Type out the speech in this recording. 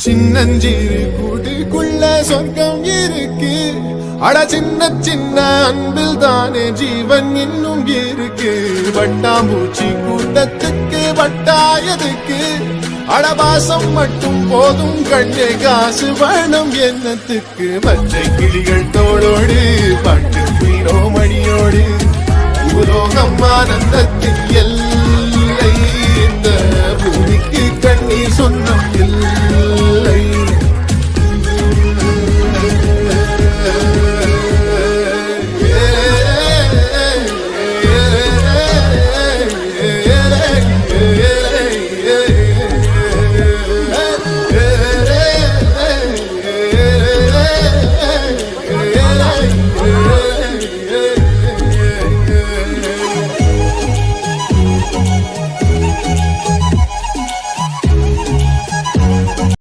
சின்னஞ்சிறு கூட்டுக்குள்ள சொர்க்கம் இருக்கு. அட சின்ன சின்ன அன்பில் தானே ஜீவன் இன்னும் இருக்கு. வட்டாம்பூச்சி கூட்டத்துக்கு வட்டாயதுக்கு அடபாசம் மட்டும் போதும் கண்ணே, காசு வேணும் எண்ணத்துக்கு. பச்சை கிளிகள் தோளோடு பாட்டு குயிலோ மணியோடு உலோகம் ஆனந்தத்தின் எல்லை. இந்த பூமிக்கு கண்ணீர் சொந்தம் இல்லை.